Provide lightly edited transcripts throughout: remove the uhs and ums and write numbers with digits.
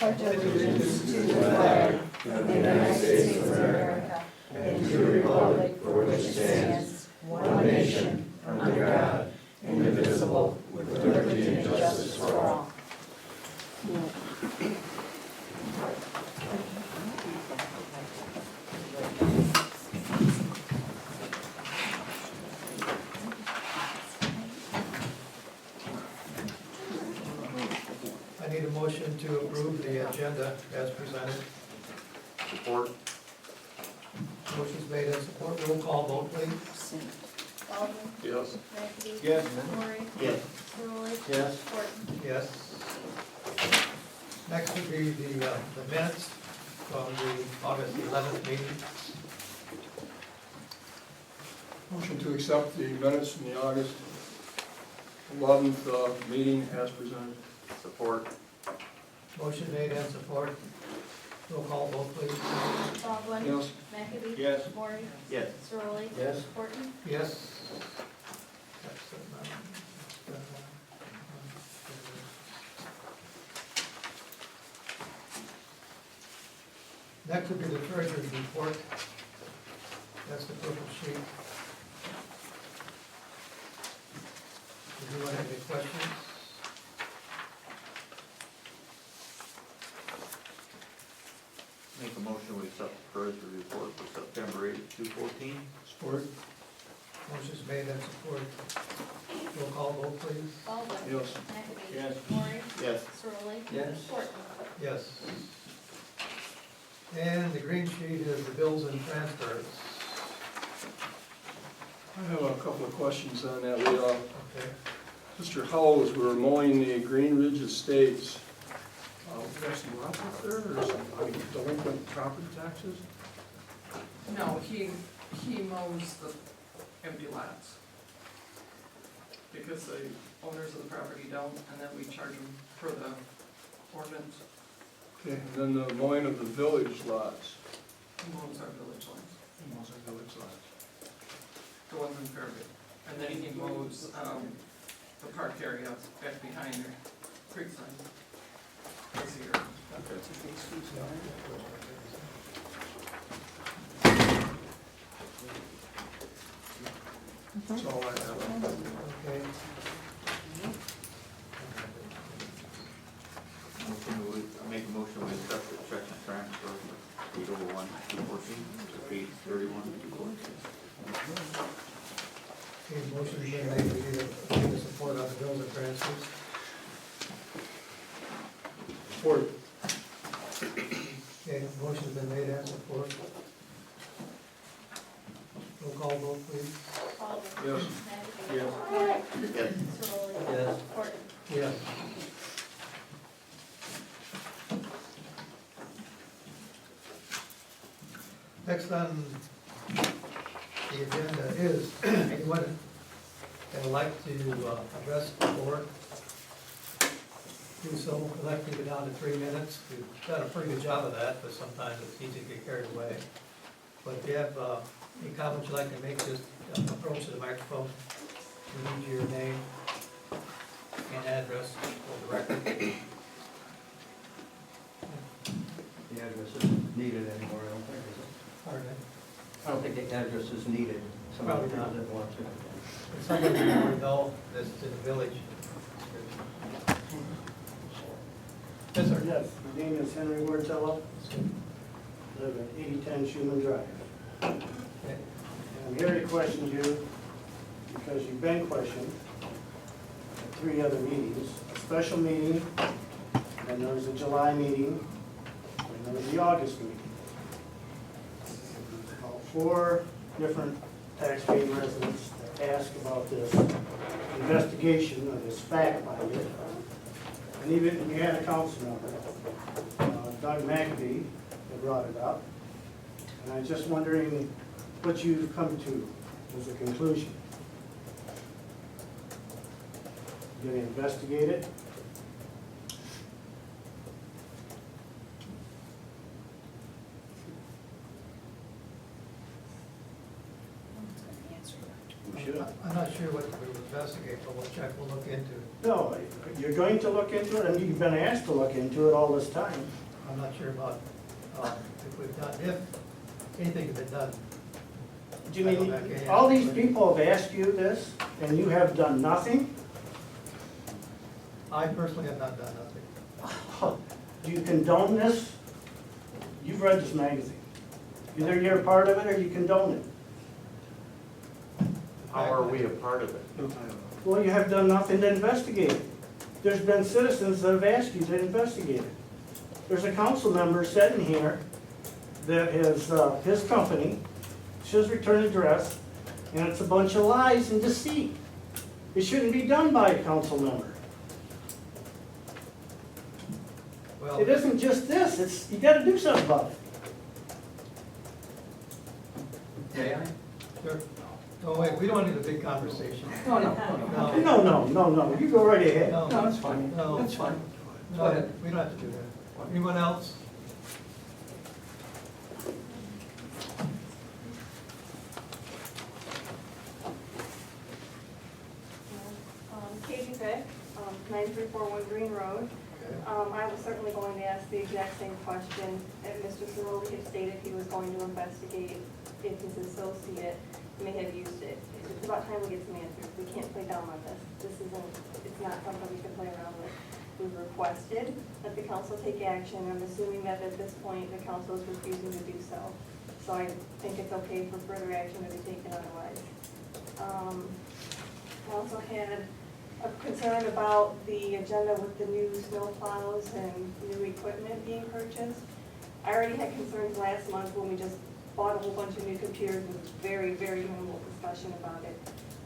pledge allegiance to the flag of the United States of America and to the republic for which it stands, one nation, under God, indivisible, with liberty and justice for all. I need a motion to approve the agenda as presented. Support. Motion's made and support. Roll call vote, please. Baldwin. Yes. Mackey. Yes. Maury. Yes. Siroli. Yes. Horton. Yes. Next would be the minutes from the August 11th meeting. Motion to accept the minutes from the August 11th meeting as presented. Support. Motion made and support. Roll call vote, please. Baldwin. Yes. Mackey. Yes. Maury. Yes. Siroli. Yes. Horton. Yes. Next would be the treasurer's report. That's the purple sheet. Does anyone have any questions? Make a motion we accept the treasurer's report for September 8th, 2014. Support. Motion's made and support. Roll call vote, please. Baldwin. Yes. Mackey. Yes. Maury. Yes. Siroli. Yes. Horton. Yes. And the green sheet is the bills and transfers. I have a couple of questions on that. Okay. Mr. Howell, as we were mowing the Green Ridge Estates, we have some lots up there, or some delinquent property taxes? No, he mows the empty lots. Because the owners of the property don't, and then we charge them for the ordinance. Okay, and then the mowing of the village lots. He mows our village lots, He mows our village lots. the ones in Fairview. And then he mows, the park area back behind the creek side. This year. That's all I have. Okay. I make a motion we accept the check and transfer for 801, 214 to 831, 214. Okay, motion is being made. We need a support on the bills and transfers. Support. Okay, motion's been made and support. Roll call vote, please. Baldwin. Yes. Mackey. Yes. Maury. Yes. Siroli. Yes. Horton. Yes. Next on the agenda is anyone that would like to address the board. Do so, I'd like to keep it down to 3 minutes. We've done a pretty good job of that, but sometimes it's easy to get carried away. But if you have any comments you'd like to make, just approach the microphone. We need your name and address for the record. The address isn't needed anymore, I don't think, is it? Pardon me? I don't think the address is needed. Somebody Probably not. doesn't want to. It's something you want to know, this is in the village. Yes, sir. Yes, my name is Henry Wartella, live at 8010 Schuman Drive. Okay. And I'm here to question you because you've been questioned at 3 other meetings. A special meeting, and there was a July meeting, and there was the August meeting. About 4 different taxpaying residents that asked about this investigation or this fact behind it. And even we had a council member, Doug McAbee, that brought it up. And I'm just wondering what you've come to as a conclusion. You gonna investigate it? We should. I'm not sure what we were investigate, but we'll check, we'll look into it. No, you're going to look into it, and you've been asked to look into it all this time. I'm not sure about, if we've done, if anything has been done. Do you mean, all these people have asked you this, and you have done nothing? I personally have not done nothing. Do you condone this? You've read this magazine. Either you're a part of it or you condone it. How are we a part of it? Well, you have done nothing to investigate it. There's been citizens that have asked you to investigate it. There's a council member sitting here that has, his company, it's his return address, and it's a bunch of lies and deceit. It shouldn't be done by a council member. Well, It isn't just this, it's, you gotta do something about it. May I? sure. No, wait, we don't need a big conversation. No, No, you go right ahead. No, No, that's fine, No. that's fine. Go No, ahead. we don't have to do that. Anyone else? Katie Vick, 9341 Green Road. I was certainly going to ask the exact same question that Mr. Ciroli had stated he was going to investigate if his associate may have used it. It's about time we get some answers. We can't play dumb on this. It's not something we can play around with. We've requested that the council take action. I'm assuming that at this point, the council is refusing to do so. So I think it's okay for further action to be taken otherwise. I also had a concern about the agenda with the new snow plows and new equipment being purchased. I already had concerns last month when we just bought a whole bunch of new computers with very, very minimal discussion about it.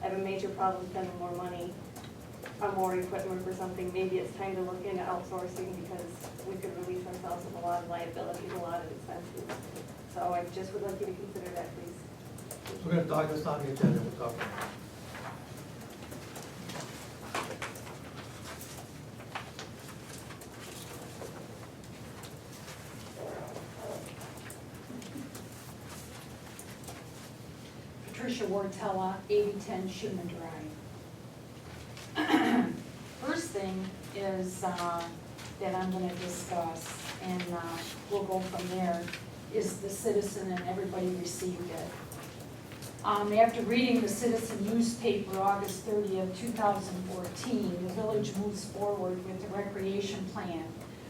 I have a major problem spending more money on more equipment for something. Maybe it's time to look into outsourcing because we could release ourselves of a lot of liabilities, a lot of expenses. So I just would like you to consider that, please. We're gonna talk this on the agenda, we'll talk about it. Patricia Wartella, 8010 Schuman Drive. First thing is that I'm going to discuss, and we'll go from there, is the Citizen, and everybody received it. After reading the Citizen newspaper August 30th, 2014, the village moves forward with the recreation plan,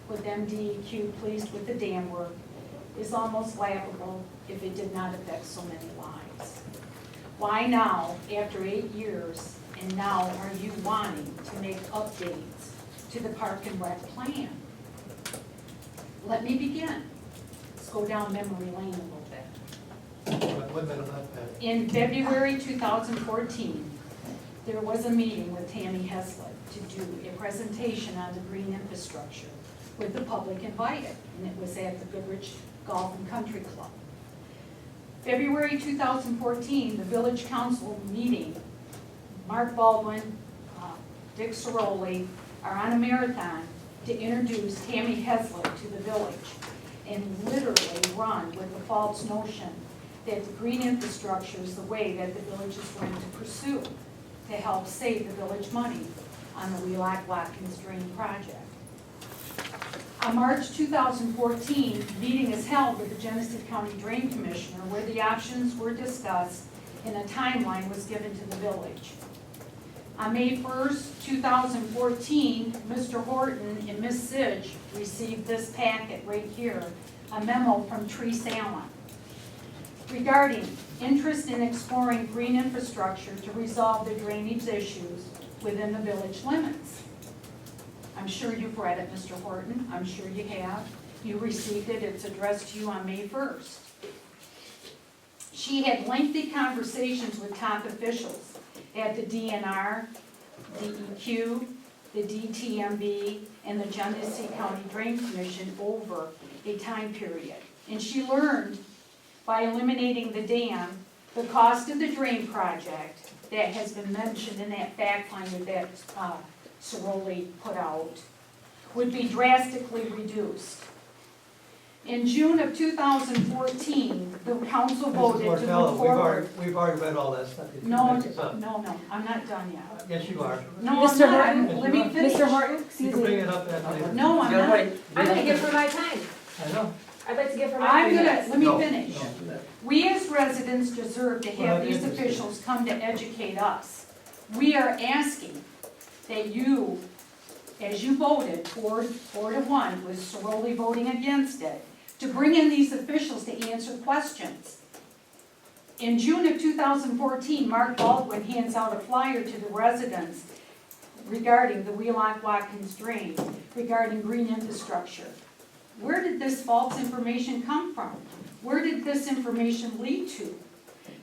with MDEQ pleased with the dam work, is almost laughable if it did not affect so many lives. Why now, after 8 years, and now are you wanting to make updates to the Park and Rec plan? Let me begin. Let's go down memory lane a little bit. One minute left, Pat. In February 2014, there was a meeting with Tammy Heslett to do a presentation on the green infrastructure with the public invited, and it was at the Goodrich Golf and Country Club. February 2014, the village council meeting, Mark Baldwin, Dick Ciroli are on a marathon to introduce Tammy Heslett to the village and literally run with the false notion that the green infrastructure is the way that the village is going to pursue to help save the village money on the Wheelock-Watkins Drain project. On March 2014, a meeting is held with the Genesee County Drain Commissioner where the options were discussed and a timeline was given to the village. On May 1st, 2014, Mr. Horton and Ms. Sidge received this packet right here, a memo from Teresa Allen regarding interest in exploring green infrastructure to resolve the drainage issues within the village limits. I'm sure you've read it, Mr. Horton. I'm sure you have. You received it. It's addressed to you on May 1st. She had lengthy conversations with top officials at the DNR, DEQ, the DTMB, and the Genesee County Drain Commission over a time period. And she learned by eliminating the dam, the cost of the drain project that has been mentioned in that fact finder that Ciroli put out would be drastically reduced. In June of 2014, the council Mrs. voted to Martello, move forward. we've already read all that stuff. You can No, mix this up. no, I'm not done yet. Yes, you are. No, I'm Mr. not. Horton? Let me finish. Mr. Horton, You excuse can bring me. it up at later. No, I'm not. I'm gonna give her my time. I know. I'd like to give her my I'm 3 gonna, minutes. let me No, finish. no. We as residents deserve to Well, have I'm these interested. officials come to educate us. We are asking that you, as you voted 4-1, with Soroli voting against it, to bring in these officials to answer questions. In June of 2014, Mark Baldwin hands out a flyer to the residents regarding the Wheelock-Watkins Drain, regarding green infrastructure. Where did this false information come from? Where did this information lead to?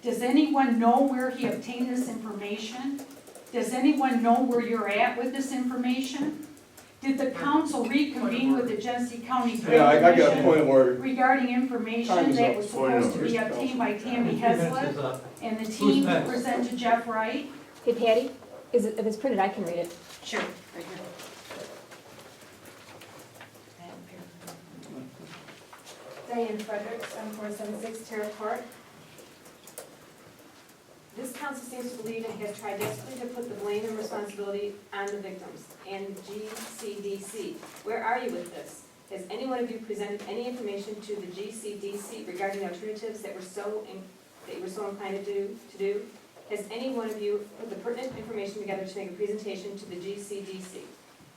Does anyone know where he obtained this information? Does anyone know where you're at with this information? Did the council reconvene with the Genesee County Drain Yeah, I got a Commission point of order. regarding Time information is that up. was Point of supposed to be order. obtained by Tammy 3 minutes is Heslop up. and the Who's team to next? present to Jeff Wright? Hey Patty, if it's printed, I can read it. Sure, right here. Diane Fredericks, M476 Terra Court. This council seems to believe and has tried desperately to put the blame and responsibility on the victims and GCDC. Where are you with this? Has any one of you presented any information to the GCDC regarding the alternatives that you were so inclined to do? Has any one of you put the pertinent information together to make a presentation to the GCDC?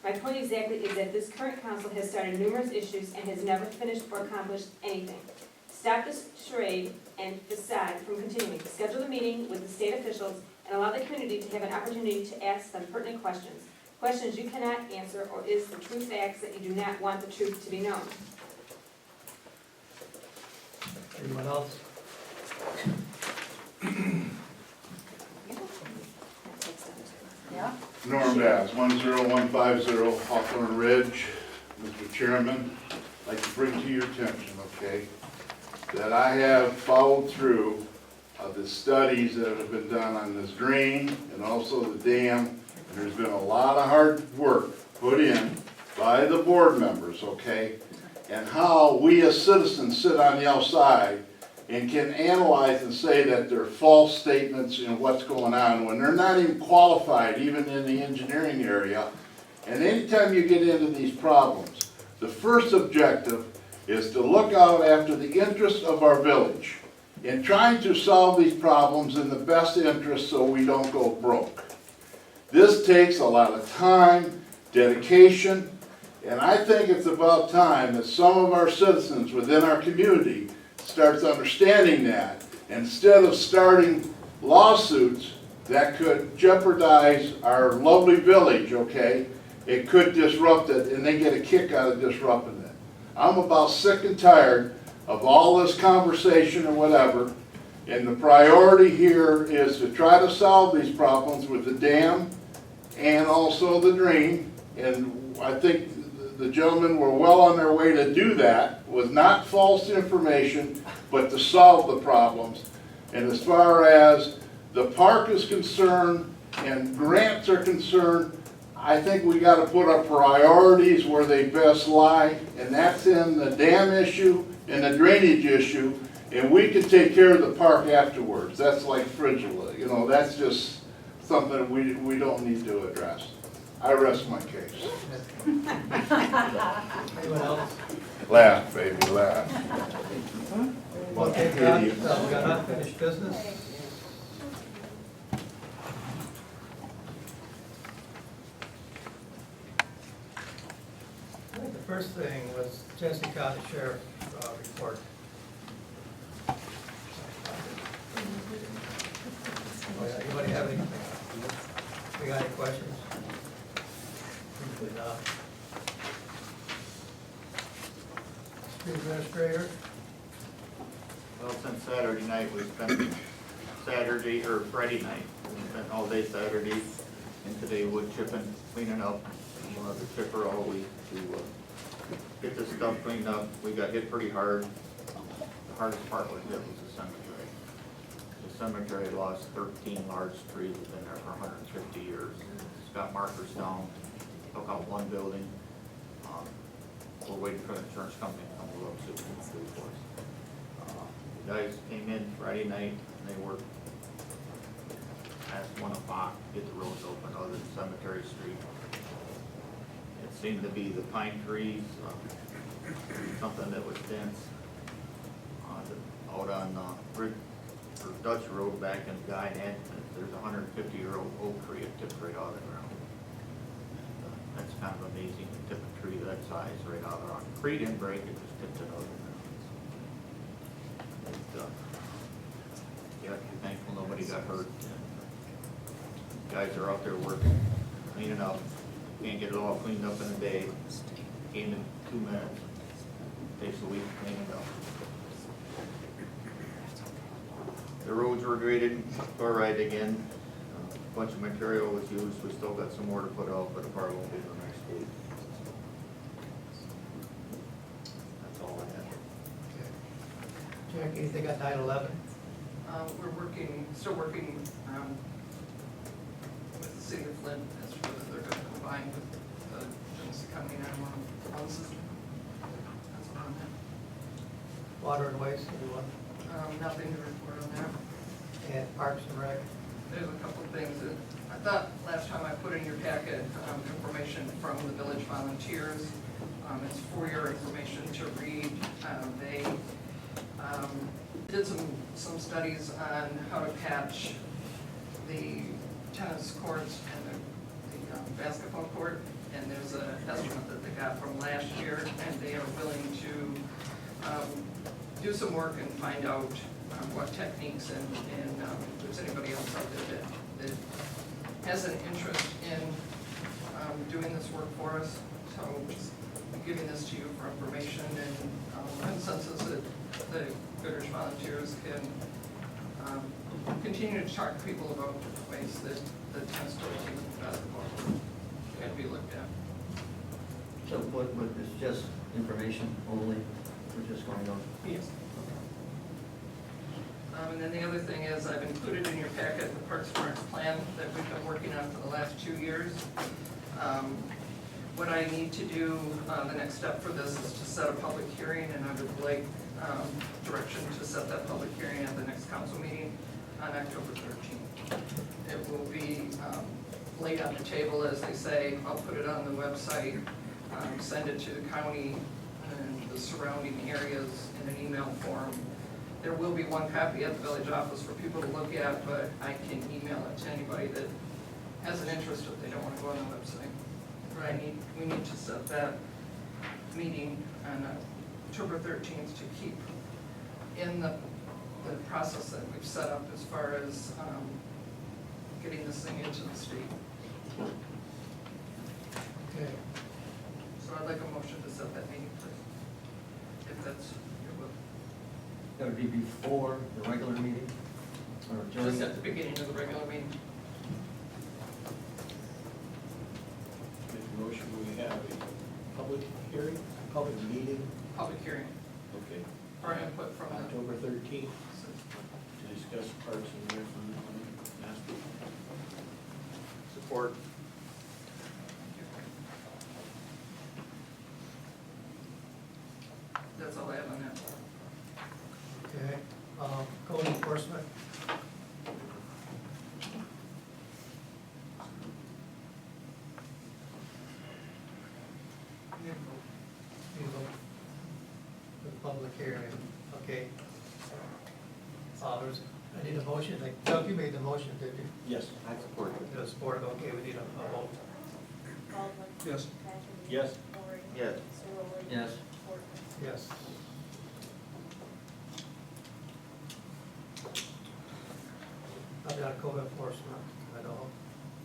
My point exactly is that this current council has started numerous issues and has never finished or accomplished anything. Stop this charade and facade from continuing. Schedule a meeting with the state officials and allow the community to have an opportunity to ask them pertinent questions. Questions you cannot answer, or is the true facts that you do not want the truth to be known. Anyone else? Yeah? Norm Bass, 10150 Hawthorne Ridge. Mr. Chairman, I'd like to bring to your attention, okay, that I have followed through the studies that have been done on this drain and also the dam. And there's been a lot of hard work put in by the board members, okay, and how we as citizens sit on the outside and can analyze and say that they're false statements in what's going on when they're not even qualified, even in the engineering area. And anytime you get into these problems, the first objective is to look out after the interests of our village in trying to solve these problems in the best interest so we don't go broke. This takes a lot of time, dedication, and I think it's about time that some of our citizens within our community starts understanding that, instead of starting lawsuits that could jeopardize our lovely village, okay? It could disrupt it, and they get a kick out of disrupting it. I'm about sick and tired of all this conversation or whatever, and the priority here is to try to solve these problems with the dam and also the drain, and I think the gentlemen were well on their way to do that, with not false information, but to solve the problems. And as far as the park is concerned and grants are concerned, I think we got to put our priorities where they best lie, and that's in the dam issue and the drainage issue, and we can take care of the park afterwards. That's like Frigula, you know, that's just something we don't need to address. I rest my case. Anyone else? Laugh, baby, laugh. Okay, we got unfinished business. I think the first thing was Genesee County Sheriff report. Oh, yeah, anybody have anything? We got any questions? Usually not. Street administrator? Well, since Saturday night, we spent Saturday, or Friday night, we spent all day Saturday, and today wood chipping, cleaning up. And we'll have the chipper all week to get this stuff cleaned up. We got hit pretty hard. The hardest part was hit was the cemetery. The cemetery lost 13 large trees that have been there for 150 years. It's got markers down, took out one building. we're waiting for the insurance company to come look, see what we can do for us. The guys came in Friday night, and they worked past 1 o'clock, to get the roads open other than Cemetery Street. It seemed to be the pine trees, something that was dense. Out on Dutch Road back in Guy and Anthony, there's a 150-year-old oak tree that tipped right out of the ground. That's kind of amazing, to tip a tree that size right out of the ground. The tree didn't break, it just tipped it out of the ground. Yeah, thankful nobody got hurt. Guys are out there working, cleaning up. Can't get it all cleaned up in a day. Came in 2 minutes. Takes a week to clean it up. The roads were graded, all right again. A bunch of material was used. We still got some more to put out, but the part won't be till next week. That's all I have. Jack, anything on 9/11? We're still working with the city of Flint as to whether they're going to combine with the Genesee County 911 system. That's all on that. Water and waste, anyone? Nothing to report on that. And Parks and Rec? There's a couple of things that, I thought last time I put in your packet, information from the village volunteers. It's for your information to read. They did some studies on how to patch the tennis courts and the basketball court. And there's an estimate that they got from last year, and they are willing to do some work and find out what techniques and if there's anybody else out there that has an interest in doing this work for us. So just giving this to you for information and consensus that the Goodrich volunteers can continue to talk to people about ways that the tennis courts and basketball can be looked at. So what, it's just information only, we're just going on? Yes. And then the other thing is, I've included in your packet the Parks and Rec plan that we've been working on for the last 2 years. What I need to do, the next step for this is to set a public hearing, and I would like direction to set that public hearing at the next council meeting on October 13th. It will be laid on the table, as they say. I'll put it on the website, send it to the county and the surrounding areas in an email form. There will be one copy at the village office for people to look at, but I can email it to anybody that has an interest if they don't want to go on the website. But we need to set that meeting on October 13th to keep in the process that we've set up as far as getting this thing into the state. Okay. So I'd like a motion to set that meeting, please, if that's your will. That would be before the regular meeting? Or during? Just at the beginning of the regular meeting. Make a motion, we have a public hearing, public meeting, Public hearing okay, for input from the. October 13th, to discuss Parks and Rec on last week. Support. That's all I have on that. Okay. Code enforcement? You vote. The public hearing, okay. I need a motion, like, Doug, you made the motion, did you? Yes. I support it. The support, okay, we need a vote. Baldwin. Yes. Patrick. Yes. Lori. Yes. Siroli. Yes. Portman. Yes. I've got code enforcement at all.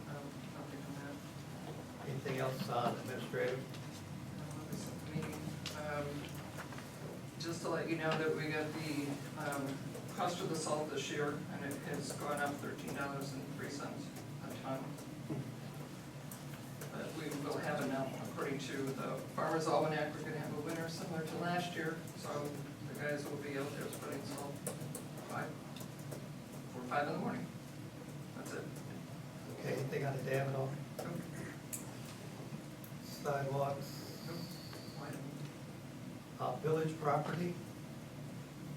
Nothing on that. Anything else on administrative? Meeting. Just to let you know that we got the cost of the salt this year, and it has gone up $13.03 a ton. But we will have enough, according to the Farmer's Almanac, we're gonna have a winter similar to last year, so the guys will be out there spreading salt 4 or 5 in the morning. That's it. Okay, anything on the dam at all? Sidewalks? Why don't village property.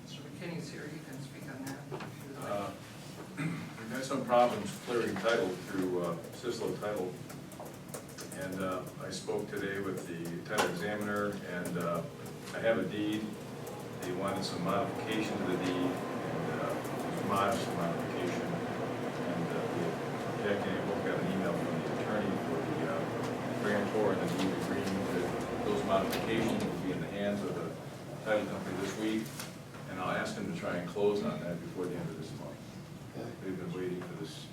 Mr. McKinney's here, you can speak on that. if you would like. We've had some problems clearing title through Cicelo Title. And I spoke today with the title examiner, and I have a deed. They wanted some modification to the deed, and modest modification. And Jack and I both got an email from the attorney for the grantor and the deed agreeing that those modifications will be in the hands of the title company this week. And I'll ask them to try and close on that before the end of this month. They've been waiting for this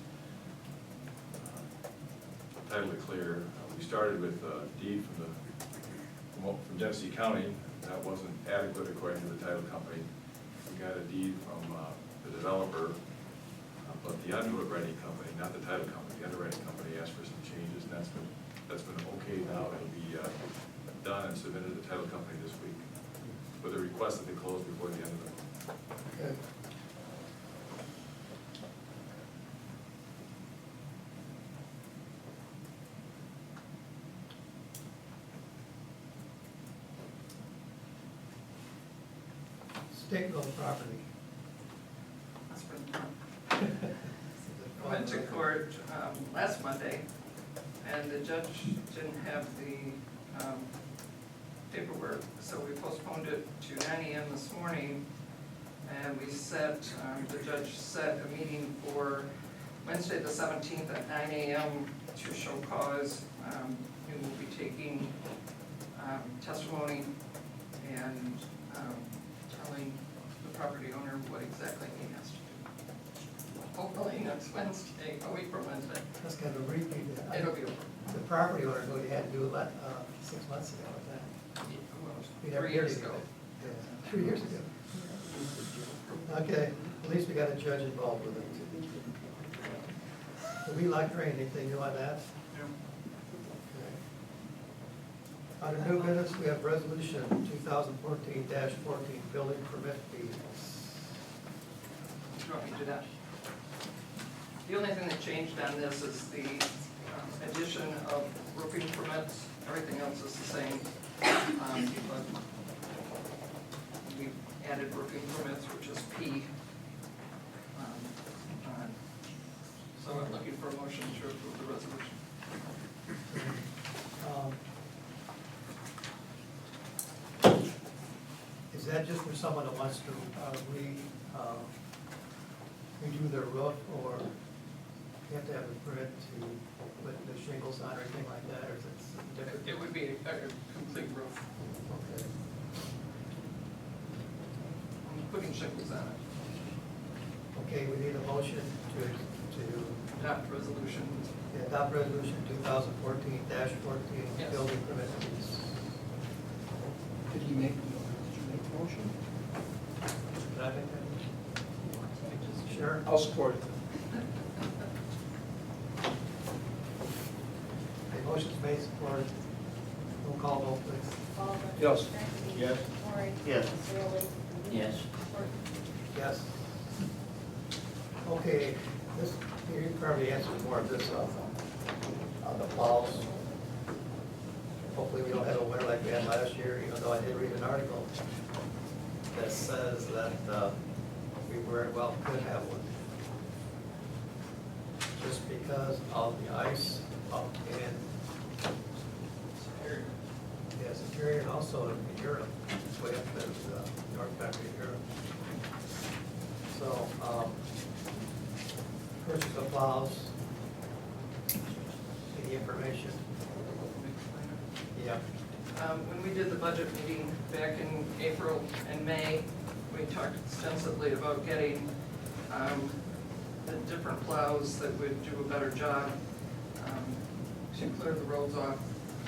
title to clear. We started with a deed from Genesee County. That wasn't adequate according to the title company. We got a deed from the developer, but the underwriting company, not the title company, the underwriting company asked for some changes, and that's been okay now. It'll be done and submitted to the title company this week with a request that they close before the end of the month. Okay. State-owned property. That's been, I went to court last Monday, and the judge didn't have the paperwork, so we postponed it to 9 AM this morning, and we set, the judge set a meeting for Wednesday the 17th at 9 AM to show cause. We will be taking testimony and telling the property owner what exactly he has to do. Hopefully next Wednesday, a week from Wednesday, That's kind of a repeat. it'll be over. The property owner knew he had to do it 6 months ago, was that? Well, 3 years ago. Yeah, 3 years ago. Okay, at least we got a judge involved with it. Do we like or anything new on that? Okay. Under new business, we have resolution 2014-14, building permit fees. Do you want me to do that? The only thing that changed on this is the addition of roofing permits. Everything else is the same. But we added roofing permits, which is P. So I'm looking for a motion to approve the resolution. Is that just for someone that wants to redo their roof, or you have to have a permit to put the shingles on or anything like that, or is it different? It would be a complete roof. Okay. I'm putting shingles on it. Okay, we need a motion to Adopt resolution. adopt resolution 2014-14, Yes. building permit fees. Did you make the motion? Did I make that? Sure. I'll support it. Okay, motion's made, supported. Roll call vote, please. Baldwin. Yes. Becky. Yes. Lori. Yes. Searle. Yes. Horton. Yes. Okay, this, you probably answered more of this on the plows. Hopefully we don't have a winter like we had last year, even though I did read an article that says that we very well could have one. Just because of the ice up in, yeah, Superior, and also in Europe, way up in the north country of Europe. So, purchase of plows, any information? Yeah. When we did the budget meeting back in April and May, we talked extensively about getting the different plows that would do a better job to clear the roads off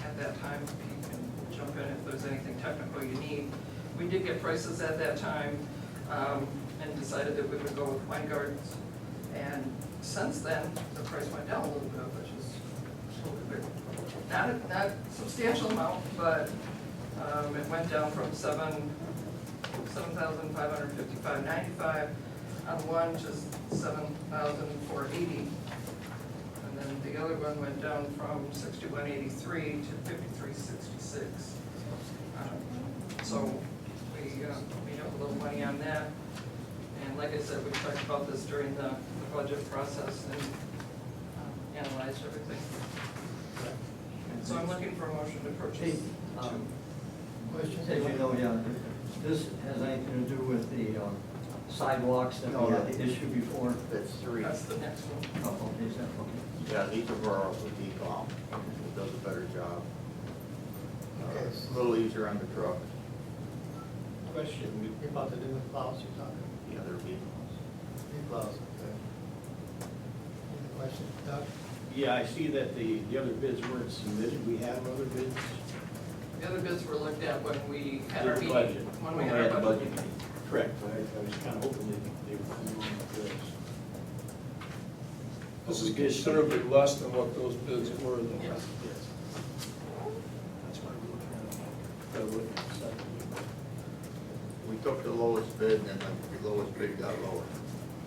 at that time. You can jump in if there's anything technical you need. We did get prices at that time and decided that we would go with Weingarten's. And since then, the price went down a little bit, which is not a substantial amount, but it went down from $7,555.95 on one to $7,480, and then the other one went down from $61.83 to $53.66. So we have a little money on that. And like I said, we talked about this during the budget process and analyzed everything. So I'm looking for a motion to purchase two. Question? As you know, yeah, this has anything to do with the sidewalks that we had the issue before? That's three. That's the next one. Oh, okay, is that, okay. Yeah, these are borrowed with decom. It does a better job. Okay. A little easier on the truck. Question, you're about to do with plows you're talking? The other vehicles. New plows, okay. Any question, Doug? Yeah, I see that the other bids weren't submitted. We have other bids. The other bids were looked at when we had our Their meeting. budget. When we had our budget meeting. Correct, but I was kind of hoping they were coming on with this. This is considerably less than what those bids were, though. Yes. Yes. That's why we're looking at, looking at the second. We took the lowest bid and then the lowest bid got lower.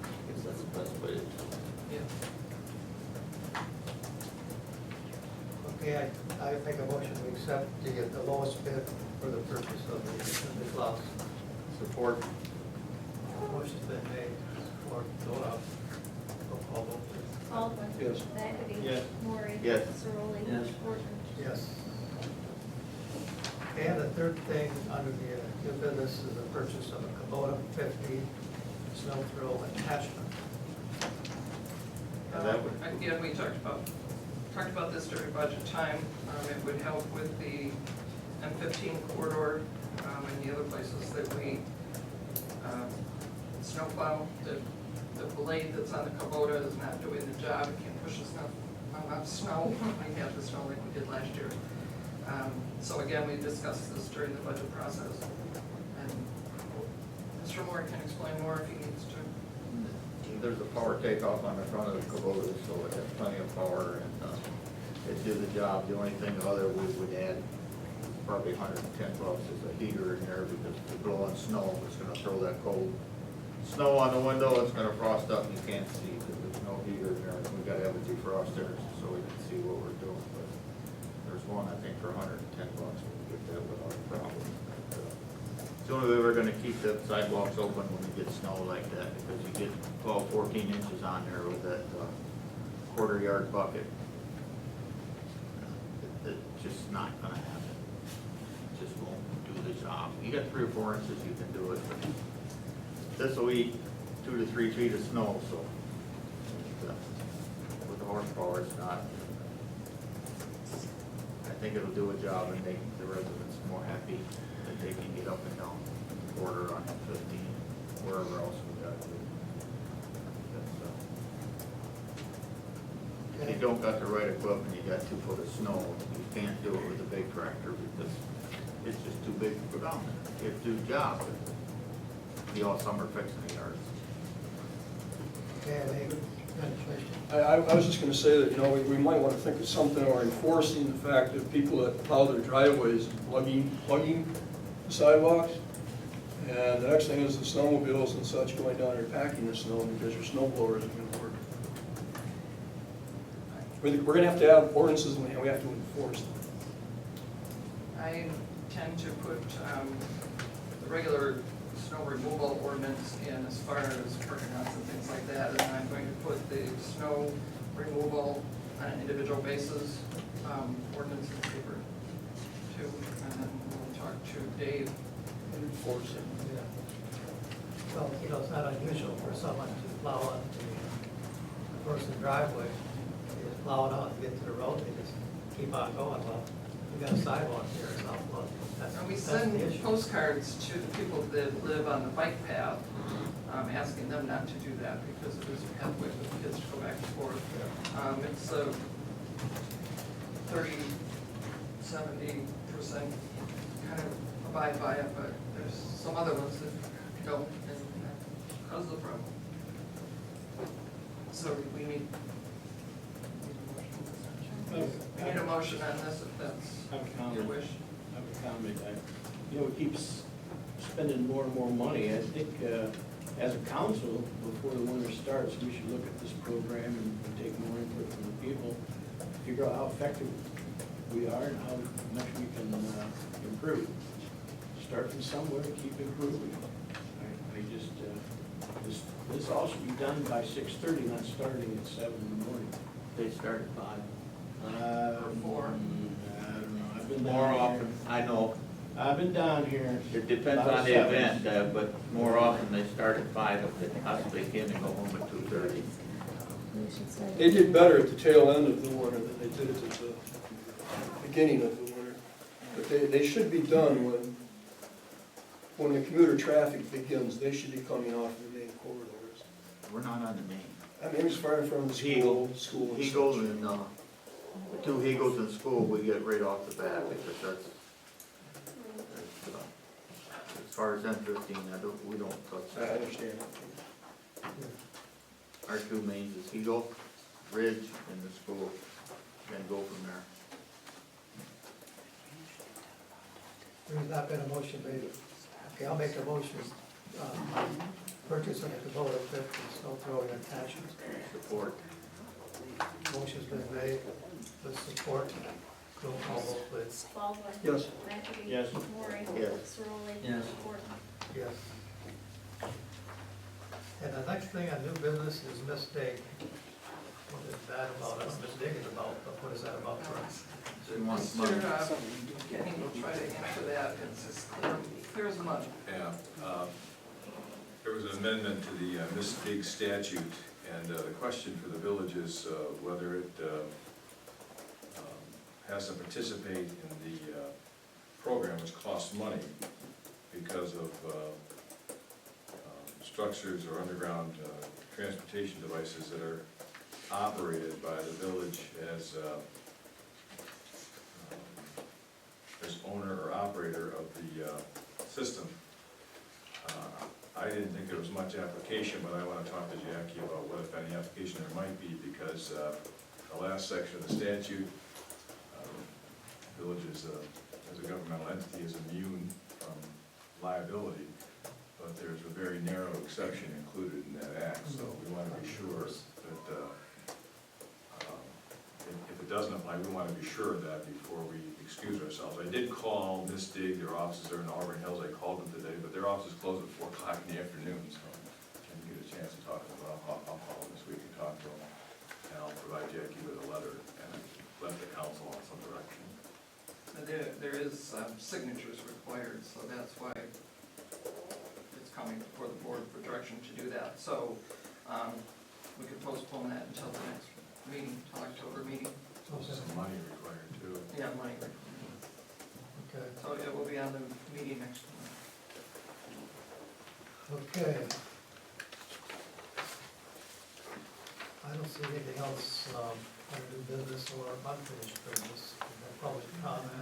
I guess that's the best way to. Yeah. Okay, I make a motion to accept the lowest bid for the purchase of the plows. Support. Motion's been made, support, vote up. Roll call vote, please. Baldwin. Yes. McAdie. Yes. Maury. Yes. Cirelli. Yes. Porter. Yes. And the third thing under the new business is the purchase of a Kubota 50 snow throw attachment. Now that would- Again, we talked about this during budget time. It would help with the M15 corridor and the other places that we snowplow. The blade that's on the Kubota is not doing the job. It can't push enough snow. We have the snow like we did last year. So again, we discussed this during the budget process. And Mr. Moore can explain more if he needs to. There's a power takeoff on the front of the Kubota, so it has plenty of power and it did the job. The only thing other we would add, probably $110 is a heater in there because if you're blowing snow, it's gonna throw that cold snow on the window, it's gonna frost up and you can't see because there's no heater in there. We gotta have a defroster so we can see what we're doing. But there's one, I think, for $110, we can get that without a problem. It's the only way we're gonna keep the sidewalks open when we get snow like that, because you get 12, 14 inches on there with that quarter yard bucket. It's just not gonna happen. It just won't do the job. You got 3 or 4 inches, you can do it, but this will eat 2 to 3 feet of snow, so with the horsepower, it's not. I think it'll do a job and make the residents more happy that they can get up and down the border on 15, wherever else we got to. If you don't got the right equipment, you got 2 foot of snow, you can't do it with a big tractor because it's just too big to go down there. It do the job, but be all summer fixing the yards. Okay, any question? I was just gonna say that, we might wanna think of something or enforcing the fact that people that plow their driveways, plugging the sidewalks. And the next thing is the snowmobiles and such going down there packing the snow because your snow blower isn't gonna work. We're gonna have to have ordinances and we have to enforce them. I tend to put the regular snow removal ordinance in as far as parking lots and things like that, and I'm going to put the snow removal on an individual basis ordinance in paper too, and then we'll talk to Dave. Enforce it. Yeah. Well, it's not unusual for someone to plow on the person's driveway. They just plow it out to get to the road, they just keep on going. Well, we got a sidewalk here, so And we that's send the issue. postcards to the people that live on the bike path, asking them not to do that because it is a pathway for the kids to go back and forth. It's 30-70% kind of abide by it, but there's some other ones that don't, and that causes the problem. So we need a motion on this if that's your wish. I have a comment. We keep spending more and more money. I think as a council, before the winter starts, we should look at this program and take more input from the people, figure out how effective we are and how much we can improve. start from somewhere and keep improving. I just, this all should be done by 6:30, not starting at 7 in the morning. They start at 5. Or 4. I don't know, I've been More down here. often, I know, I've been down here. it depends about on the 7. event, but more often they start at 5 if they possibly can and go home at 2:30. They did better at the tail end of the winter than they did at the beginning of the winter. But they should be done when the commuter traffic begins. They should be coming off the main corridors. We're not on the main. I mean, as far in front of the school and Eagles such. and, the 2 Eagles in school, we get right off the bat because that's, as far as interesting, we don't touch I that. understand. Our 2 mains is Eagle, Ridge, and the school, and go from there. There's not been a motion made. Okay, I'll make a motion, purchasing a Kubota 50 snow throwing attachments. Support. Motion's been made with support. Roll call vote, please. Baldwin. Yes. Rafferty. Yes. Moore. Yes. Cirelli. Yes. Gordon. Yes. And the next thing on new business is Miss Dig. What is that about? I don't know what Miss Dig is about, but what is that about for us? They want Mr. money. Kenny will try to answer that, it's as clear as mud. Yeah, there was an amendment to the misdig statute, and the question for the village is whether it has to participate in the program, which costs money because of structures or underground transportation devices that are operated by the village as owner or operator of the system. I didn't think there was much application, but I want to talk to Jackie about what, if any, application there might be, because the last section of the statute, village is, as a governmental entity, is immune from liability, but there's a very narrow exception included in that act, so we want to be sure that if it doesn't apply, we want to be sure of that before we excuse ourselves. I did call Miss Dig, their offices are in Auburn Hills, I called them today, but their office is closed at 4 o'clock in the afternoon, so I didn't get a chance to talk to them. I'll call them this week and talk to them, and I'll provide Jackie with a letter and let the council on some direction. There is signatures required, so that's why it's coming before the board for direction to do that. So we could postpone that until the next meeting, till October meeting. There's some money required too. Yeah, money. Okay. So it will be on the meeting next month. Okay. I don't see anything else under new business or unfinished business, public comment.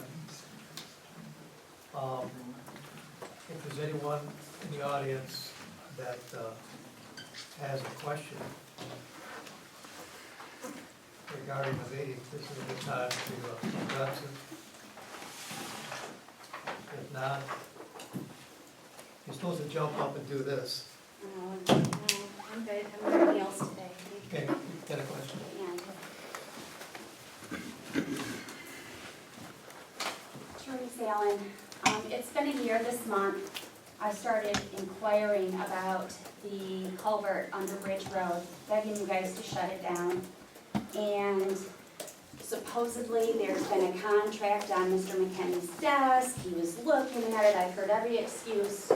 If there's anyone in the audience that has a question regarding the meeting, this is a good time to address it. If not, you're supposed to jump up and do this. No, I'm good. I'm doing meals today. Okay, you got a question? Yeah. Teresa Allen, it's been a year this month. I started inquiring about the culvert under Bridge Road, begging you guys to shut it down. And supposedly there's been a contract on Mr. McKinney's desk. He was looking at it. I've heard every excuse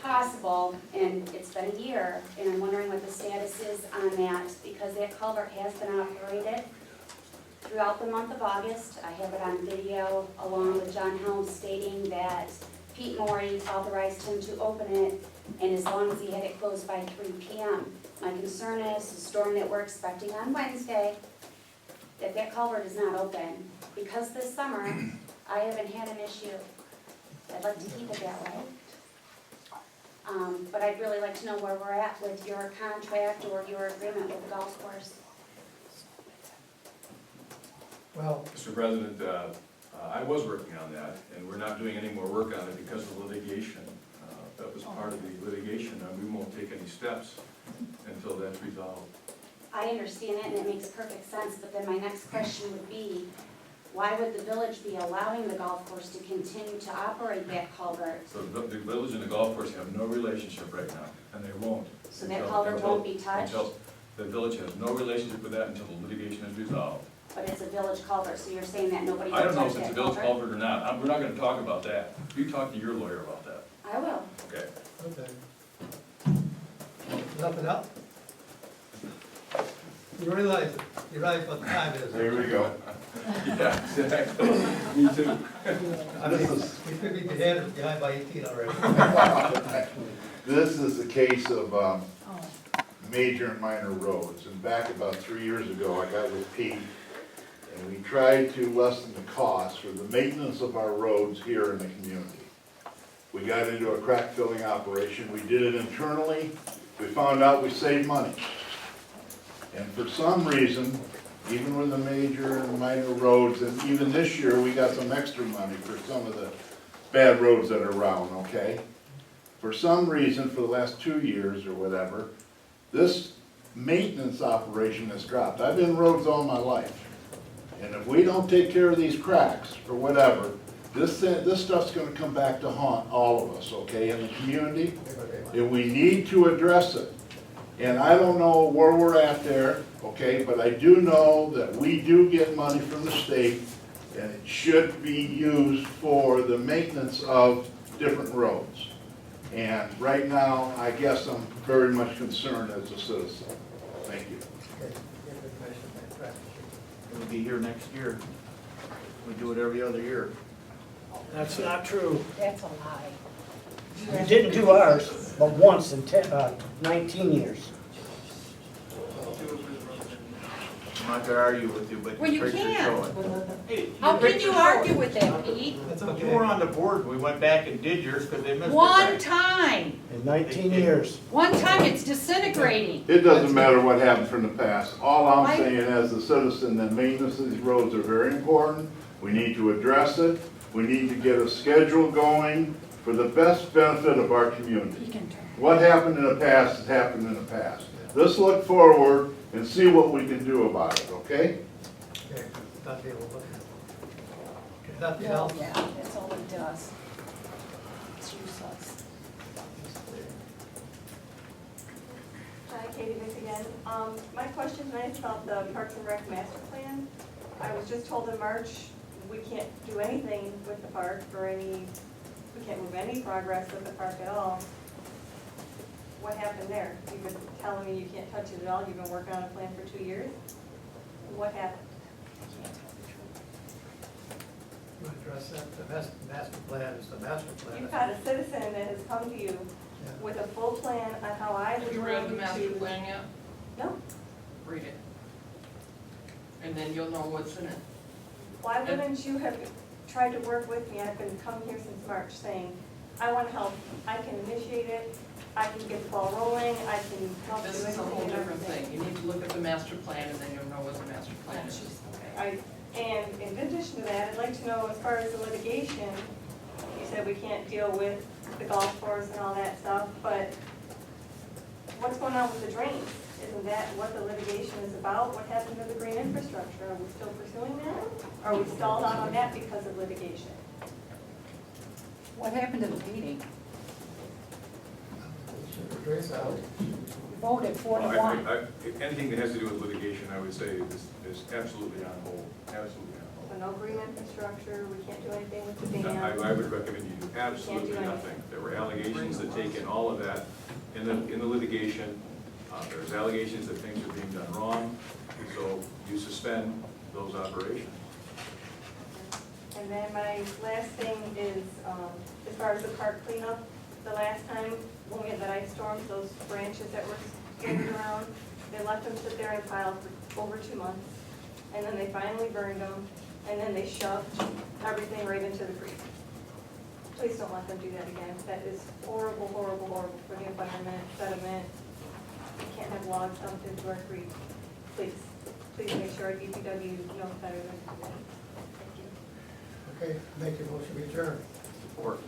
possible, and it's been a year, and I'm wondering what the status is on that, because that culvert has been operated throughout the month of August. I have it on video along with John Helms stating that Pete Morey authorized him to open it, and as long as he had it closed by 3 p.m. My concern is the storm that we're expecting on Wednesday, that culvert is not open. Because this summer, I haven't had an issue. I'd like to keep it that way. But I'd really like to know where we're at with your contract or your agreement with the golf course. Well, Mr. President, I was working on that, and we're not doing any more work on it because of the litigation. That was part of the litigation, and we won't take any steps until that's resolved. I understand it and it makes perfect sense, but then my next question would be, why would the village be allowing the golf course to continue to operate that culvert? So the village and the golf course have no relationship right now, and they won't. So that until- culvert until- won't be touched? until- The village has no relationship with that until the litigation is resolved. But it's a village culvert, so you're saying that nobody will I don't know touch if it's a that village culvert? culvert or not. We're not gonna talk about that. You talk to your lawyer about that, I will. okay? Okay. Nothing else? You realize what the time is. There we go. Yeah, exactly. Me too. I mean, we could be behind by 18 already. This is a case of major and minor roads, and back about 3 years ago, I got with Pete, and we tried to lessen the cost for the maintenance of our roads here in the community. We got into a crack filling operation, we did it internally, we found out we saved money. And for some reason, even with the major and minor roads, and even this year, we got some extra money for some of the bad roads that are around, okay? For some reason, for the last 2 years or whatever, this maintenance operation has dropped. I've been roads all my life. And if we don't take care of these cracks or whatever, this stuff's gonna come back to haunt all of us, okay, in the community? And we need to address it. And I don't know where we're at there, okay, but I do know that we do get money from the state, and it should be used for the maintenance of different roads. And right now, I guess I'm very much concerned as a citizen. Thank you. It'll be here next year. We do it every other year. That's not true. That's a lie. You didn't do ours, but once in 19 years. I'm not gonna argue with you, but Well, the you pictures show it. can't. Hey, How the can pictures you show argue it. with that, Pete? That's You okay. were on the board, we went back and did yours because they missed it. One time. In 19 years. One time, it's disintegrating. It doesn't matter what happened from the past. All I'm Why- saying as a citizen, that maintenance of these roads are very important. We need to address it. We need to get a schedule going for the best benefit of our community. You can turn. What happened in the past has happened in the past. Let's look forward and see what we can do about it, okay? Okay, not be able to look at it. Okay, nothing else? Yeah, that's all it does. It's useless. Hi, Katie Vick again. My question tonight is about the Parks and Rec master plan. I was just told in March, we can't do anything with the park we can't move any progress with the park at all. What happened there? You've been telling me you can't touch it at all, you've been working on a plan for 2 years? What happened? You address that, the master plan is the master plan. You've had a citizen that has come to you Yeah. with a full plan on how I Have would you like read the master to. plan yet? No, Read it. And then you'll know what's in it. why wouldn't you have tried to work with me? I've been coming here since March saying, I want to help, I can initiate it, I can get the ball rolling, I can help do This is a whole anything and different everything. thing. You need to look at the master plan and then you'll know what the master plan is. And in addition to that, I'd like to know, as far as the litigation, you said we can't deal with the golf course and all that stuff, but what's going on with the drains? Isn't that what the litigation is about? What happened to the green infrastructure? Are we still pursuing that? Are we stalled out on that because of litigation? What happened to the meeting? Trace out. Voted 4-1. Anything that has to do with litigation, I would say is absolutely on hold, absolutely on hold. So no green infrastructure, we can't do anything with the No, dam? I would recommend you do absolutely nothing. There were allegations that take in all of that in the litigation. There's allegations that things are being done wrong, so you suspend those operations. And then my last thing is, as far as the park cleanup, the last time when we had that ice storm, those branches that were scattered around, they left them sit there and pile for over 2 months. And then they finally burned them, and then they shoved everything right into the creek. Please don't let them do that again. That is horrible, horrible, horrible for the environment, sediment. We can't have logs dumped into our creek. Please, please make sure our DPW knows better than to do that. Thank you. Okay, make your motion, we adjourn. Support.